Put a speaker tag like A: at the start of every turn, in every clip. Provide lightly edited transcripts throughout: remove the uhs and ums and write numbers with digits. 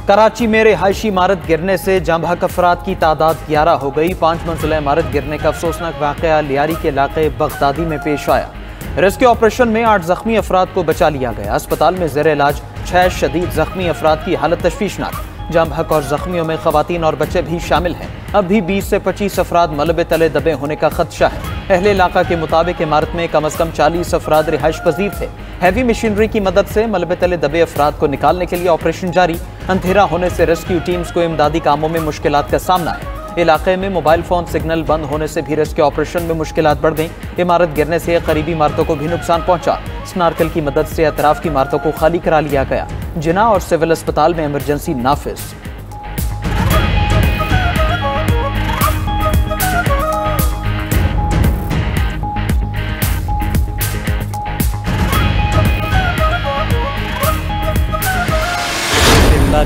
A: कराची में रिहायशी इमारत गिरने से जाँ बहक अफराद की तादाद 11 हो गई। 5 मंजिला इमारत गिरने का अफसोसनाक वाक़या लियारी के इलाके बगदादी में पेश आया। रेस्क्यू ऑपरेशन में 8 जख्मी अफराद को बचा लिया गया। अस्पताल में ज़ेर इलाज 6 शदीद जख्मी अफराद की हालत तशवीशनाक। जाँ बहक और जख्मियों में खवातीन और बच्चे भी शामिल हैं। अब भी 20 से 25 अफराद मलबे तले दबे होने का खदशा है। अहले इलाका के मुताबिक इमारत में कम अज़ कम 40 अफराद रिहाइश पजीर थे। हैवी मशीनरी की मदद से मलबे तले दबे अफराद को निकालने के लिए ऑपरेशन जारी। अंधेरा होने से रेस्क्यू टीम्स को इमदादी कामों में मुश्किलात का सामना है। इलाके में मोबाइल फोन सिग्नल बंद होने से भी रेस्क्यू ऑपरेशन में मुश्किलात बढ़ गई। इमारत गिरने से करीबी इमारतों को भी नुकसान पहुंचा। स्नार्कल की मदद से अतराफ की इमारतों को खाली करा लिया गया। जिना और सिविल अस्पताल में इमरजेंसी नाफिज।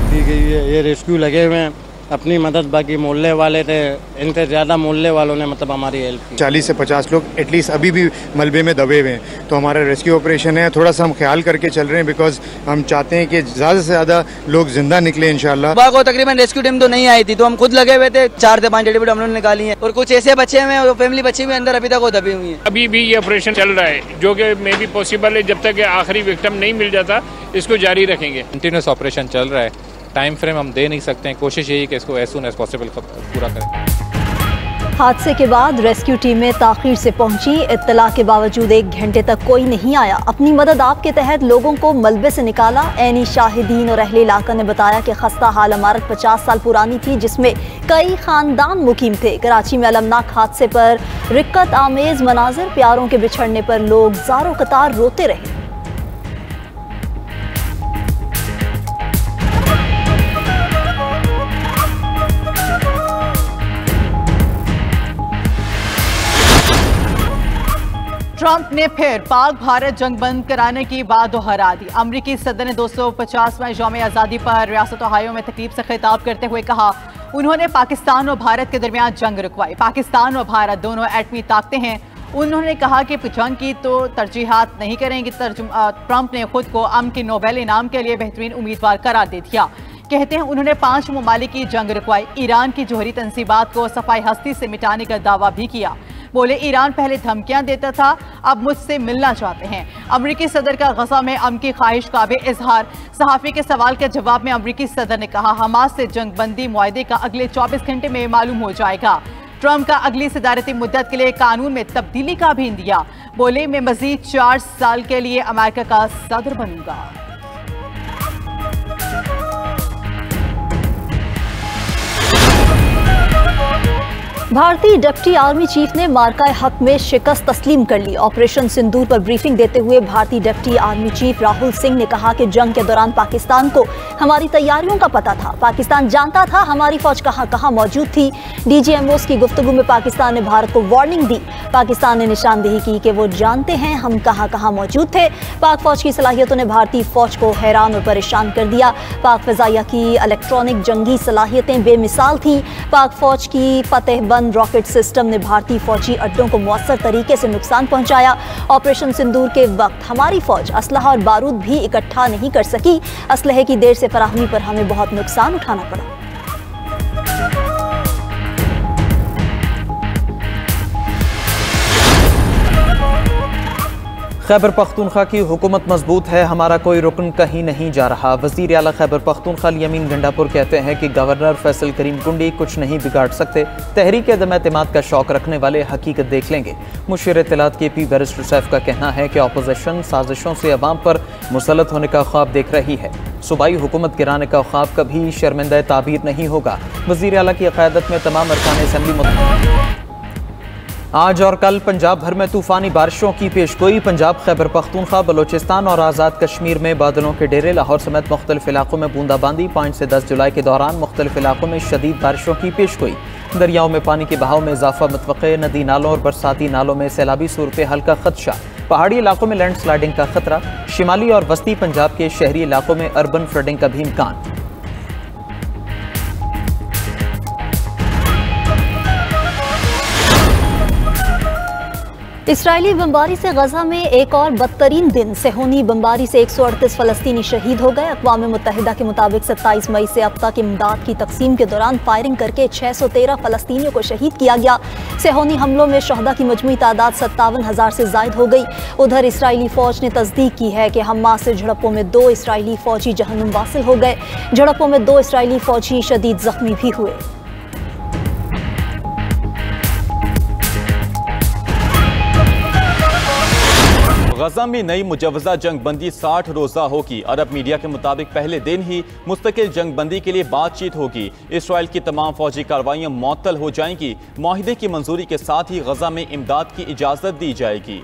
B: दी गई है। ये रेस्क्यू लगे हुए हैं, अपनी मदद बाकी मोहल्ले वाले थे, इनसे ज़्यादा मोहल्ले वालों ने मतलब हमारी हेल्प की।
C: 40 से 50 लोग एटलीस्ट अभी भी मलबे में दबे हुए हैं। तो हमारा रेस्क्यू ऑपरेशन है, थोड़ा सा हम ख्याल करके चल रहे हैं बिकॉज हम चाहते हैं कि ज़्यादा से ज़्यादा लोग जिंदा निकले इंशाल्लाह।
D: सुबह को तकरीबन रेस्क्यू टीम तो नहीं आई थी, तो हम खुद लगे हुए थे। 4 से 5 डेड बॉडी हम लोगों ने निकाली है और कुछ ऐसे बच्चे हैं, फैमिली बच्चे भी अंदर अभी तक वो दबी हुई है।
E: अभी भी ये ऑपरेशन चल रहा है जो कि मे भी पॉसिबल है। जब तक आखिरी विक्टिम नहीं मिल जाता इसको जारी रखेंगे।
F: कंटिन्यूस ऑपरेशन चल रहा है, टाइम फ्रेम हम दे नहीं सकते हैं। कोशिश यही कि इसको एज सून एज पॉसिबल पूरा करें।
G: हादसे के बाद रेस्क्यू टीमें ताख़ीर से पहुंची। इत्तला के बावजूद 1 घंटे तक कोई नहीं आया। अपनी मदद आप के तहत लोगों को मलबे से निकाला। ऐनी शाहिदीन और अहले इलाका ने बताया कि खस्ता हाल इमारत 50 साल पुरानी थी जिसमें कई खानदान मुकीम थे। कराची में अलमनाक हादसे पर रिक्कत आमेज मनाजिर, प्यारों के बिछड़ने पर लोग ज़ारो कतार रोते रहे।
H: ट्रंप ने फिर पाक भारत जंग बंद कराने की बात दोहरा दी। अमरीकी सदर ने 250वां यौम आज़ादी पर रियासत ओहायो में तकरीब से खिताब करते हुए कहा, उन्होंने पाकिस्तान और भारत के दरमियान जंग रुकवाई। पाकिस्तान और भारत दोनों एटमी ताकतें हैं। उन्होंने कहा कि जंग की तो तरजीहात नहीं करेंगे। ट्रंप ने खुद को अमन के नोबेल इनाम के लिए बेहतरीन उम्मीदवार करार दे दिया। कहते हैं उन्होंने 5 ममालिक की जंग रुकवाई। ईरान की जोहरी तंसीबात को सफाई हस्ती से मिटाने का दावा भी किया। बोले, ईरान पहले धमकियां देता था, अब मुझसे मिलना चाहते हैं। अमरीकी सदर का गजा में अमन की ख्वाहिश का भी इजहार। सहाफ़ी के सवाल के जवाब में अमरीकी सदर ने कहा, हमास से जंग बंदी मुआहदे का अगले 24 घंटे में मालूम हो जाएगा। ट्रंप का अगली सदारती मुद्दत के लिए कानून में तब्दीली का भी इंदिया। बोले, मैं मजीद 4 साल के लिए अमेरिका का सदर बनूंगा।
G: भारतीय डिप्टी आर्मी चीफ ने मार्का हक में शिकस्त तस्लीम कर ली। ऑपरेशन सिंदूर पर ब्रीफिंग देते हुए भारतीय deputy army chief Rahul Singh ने कहा कि जंग के दौरान पाकिस्तान को हमारी तैयारियों का पता था। पाकिस्तान जानता था हमारी फौज कहां कहां मौजूद थी। डीजीएमओस की गुफ्तगू में पाकिस्तान ने भारत को वार्निंग दी। पाकिस्तान ने निशानदेही की कि वो जानते हैं हम कहां कहां मौजूद थे। पाक फौज की सलाहियतों ने भारतीय फौज को हैरान और परेशान कर दिया। पाक फजाइया की इलेक्ट्रॉनिक जंगी सलाहियतें बेमिसाल थीं। पाक फौज की फतेहबंद रॉकेट सिस्टम ने भारतीय फौजी अड्डों को मौसर तरीके से नुकसान पहुंचाया। ऑपरेशन सिंदूर के वक्त हमारी फौज असलहा और बारूद भी इकट्ठा नहीं कर सकी। असलहे की देर से फराहमी पर हमें बहुत नुकसान उठाना पड़ा।
A: खैबर पख्तूनख्वा की हुकूमत मजबूत है, हमारा कोई रुकन कहीं नहीं जा रहा। वज़ीर आला खैबर पख्तूनख्वा यमीन गंडापुर कहते हैं कि गवर्नर फैसल करीम कुंडी कुछ नहीं बिगाड़ सकते। तहरीक अदम एतमाद का शौक रखने वाले हकीकत देख लेंगे। मुशीर इत्तलात के पी बैरिस्टर सैफ का कहना है कि अपोजिशन साजिशों से अवाम पर मुसलत होने का ख्वाब देख रही है। सूबाई हुकूमत गिराने का ख्वाब कभी शर्मिंदा ताबीर नहीं होगा। वज़ीर आला की क़यादत में तमाम अरकान असेंबली आज और कल पंजाब भर में तूफ़ानी बारिशों की पेशगोई। पंजाब, खैबर पख्तूनख्वा, बलोचिस्तान और आज़ाद कश्मीर में बादलों के डेरे। लाहौर समेत मुख्तलिफ इलाकों में बूंदाबांदी। 5 से 10 जुलाई के दौरान मुख्तलिफ इलाकों में शदीद बारिशों की पेशगोई। दरियाओं में पानी के बहाव में इजाफा मुतवक्के। नदी नालों और बरसाती नालों में सैलाबी सूरत हाल का खदशा। पहाड़ी इलाकों में लैंड स्लाइडिंग का खतरा। शिमाली और वस्ती पंजाब के शहरी इलाकों में अर्बन फ्लडिंग का भी इम्कान।
G: इसराइली बमबारी से गजा में एक और बदतरीन दिन। सेहूनी बमबारी से 138 फलस्तीनी शहीद हो गए। अक़वाम मुत्तहिदा के मुताबिक 27 मई से अब तक इमदाद की तकसीम के दौरान फायरिंग करके 613 फलस्तीनियों को शहीद किया गया। सेहूनी हमलों में शहदा की मजमूई तादाद 57,000 से जायद हो गई। उधर इसराइली फौज ने तस्दीक की है कि हमास से झड़पों में 2 इसराइली फौजी जहन्नुम वासिल हो गए। झड़पों में 2 इसराइली फौजी शदीद जख्मी भी हुए।
I: गजा में नई मुजव्वज़ा जंग बंदी 60 रोज़ा होगी। अरब मीडिया के मुताबिक पहले दिन ही मुस्तकिल जंग बंदी के लिए बातचीत होगी। इसराइल की तमाम फौजी कार्रवाइयाँ मुअत्तल हो जाएंगी। माहिदे की मंजूरी के साथ ही गजा में इमदाद की इजाज़त दी जाएगी।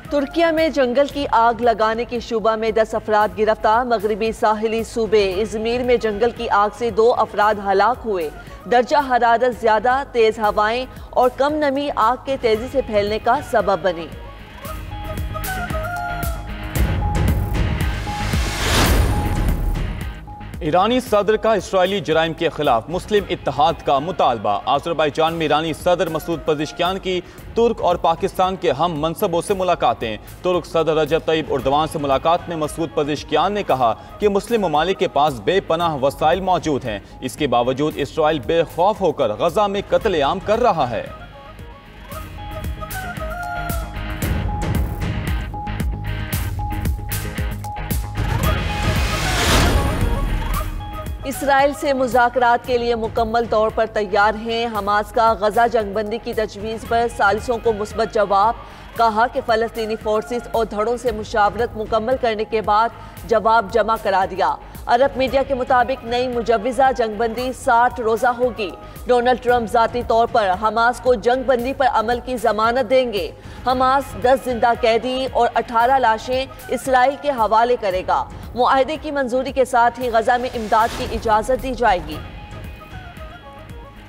J: तुर्किया में जंगल की आग लगाने की शुबा में 10 अफराद गिरफ्तार। मगरबी साहिली सूबे इजमीर में जंगल की आग से 2 अफराद हलाक हुए। दर्जा हरारत ज्यादा, तेज हवाएं और कम नमी आग के तेजी से फैलने का सबब बनी।
I: ईरानी सदर का इसराइली जराइम के खिलाफ मुस्लिम इत्तेहाद का मुतालबा। आज़रबाईजान में ईरानी सदर मसूद पज़ेश्कियान की तुर्क और पाकिस्तान के हम मनसबों से मुलाकातें। तुर्क सदर रजब तय्यब एर्दोगान से मुलाकात में मसूद पज़ेश्कियान ने कहा कि मुस्लिम ममालिक के पास बेपनाह वसाइल मौजूद हैं। इसके बावजूद इसराइल बेखौफ होकर गजा में कत्लेआम कर रहा है।
J: इसराइल से मुज़ाकरात के लिए मुकम्मल तौर पर तैयार हैं। हमास का गजा जंगबंदी की तजवीज़ पर सालिसों को मुस्बत जवाब। कहा कि फ़लस्तीनी फोर्सेस और धड़ों से मुशावरत मुकम्मल करने के बाद जवाब जमा करा दिया। अरब मीडिया के मुताबिक नई मुजव्वज़ा जंगबंदी 60 रोज़ा होगी। डोनाल्ड ट्रंप ज़ाती तौर पर हमास को जंगबंदी पर अमल की जमानत देंगे। हमास 10 जिंदा कैदी और 18 लाशें इसराइल के हवाले करेगा। मुआहदे की मंजूरी के साथ ही गजा में इमदाद की इजाज़त दी जाएगी।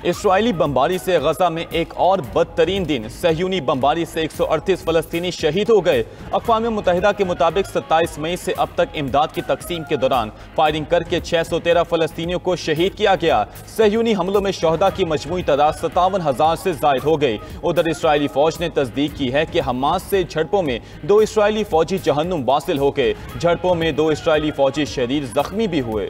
I: इसराइली बमबारी से गजा में एक और बदतरीन दिन। सहयूनी बमबारी से 138 फलस्तीनी शहीद हो गए। अक़वाम मुत्तहिदा के मुताबिक 27 मई से अब तक इमदाद की तकसीम के दौरान फायरिंग करके 613 फलस्तीनियों को शहीद किया गया। सहयूनी हमलों में शहदा की मजमूई तादाद 57,000 से जायद हो गई। उधर इसराइली फौज ने तस्दीक की है कि हमास से झड़पों में 2 इसराइली फौजी जहन्नुम वासिल हो गए। झड़पों में 2 इसराइली फौजी शदीद जख्मी भी हुए।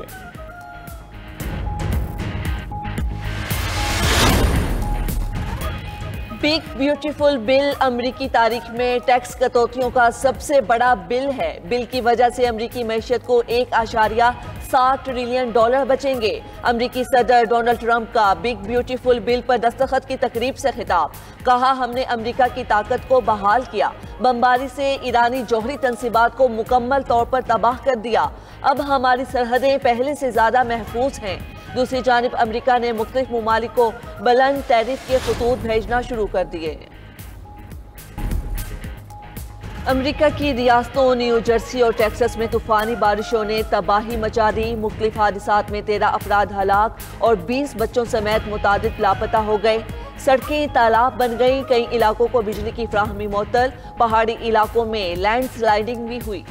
J: बिग ब्यूटीफुल बिल अमरीकी तारीख में टैक्स कटौतियों का सबसे बड़ा बिल है। बिल की वजह से अमरीकी मैशत को 1.7 ट्रिलियन डॉलर बचेंगे। अमरीकी सदर डोनाल्ड ट्रंप का बिग ब्यूटीफुल बिल पर दस्तखत की तकरीब से खिताब। कहा, हमने अमरीका की ताकत को बहाल किया। बमबारी से ईरानी जौहरी तंसीबात को मुकम्मल तौर पर तबाह कर दिया। अब हमारी सरहदें पहले से ज्यादा महफूज हैं। दूसरी जानिब अमरीका ने मुख्तलिफ ममालिक को बुलंद टैरिफ के खतूत भेजना शुरू कर दिए। अमरीका की रियासतों न्यू जर्सी और टेक्सास में तूफानी बारिशों ने तबाही मचा दी। मुख्तलिफ हादसात में 13 अफराद हलाक और 20 बच्चों समेत मुतादिद लापता हो गए। सड़कें तालाब बन गईं। कई इलाकों को बिजली की फ्राहमी मुअत्तल। पहाड़ी इलाकों में लैंडस्लाइडिंग भी हुई।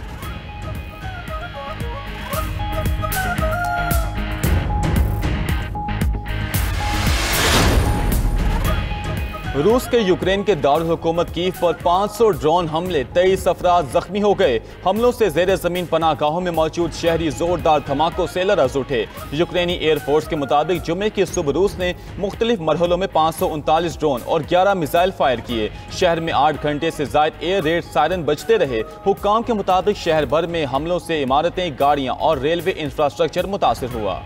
I: रूस के यूक्रेन के दारुल हुकूमत कीव पर 500 ड्रोन हमले, 23 अफराद जख्मी हो गए। हमलों से जेर जमीन पनाहगाहों में मौजूद शहरी जोरदार धमाकों से लरज़ उठे। यूक्रेनी एयरफोर्स के मुताबिक जुमे की सुबह रूस ने मुख्तलिफ मरहलों में 539 ड्रोन और 11 मिसाइल फायर किए। शहर में 8 घंटे से जायद एयर रेड सायरन बजते रहे। हुक्काम के मुताबिक शहर भर में हमलों से इमारतें, गाड़ियाँ और रेलवे इंफ्रास्ट्रक्चर मुतासिर हुआ।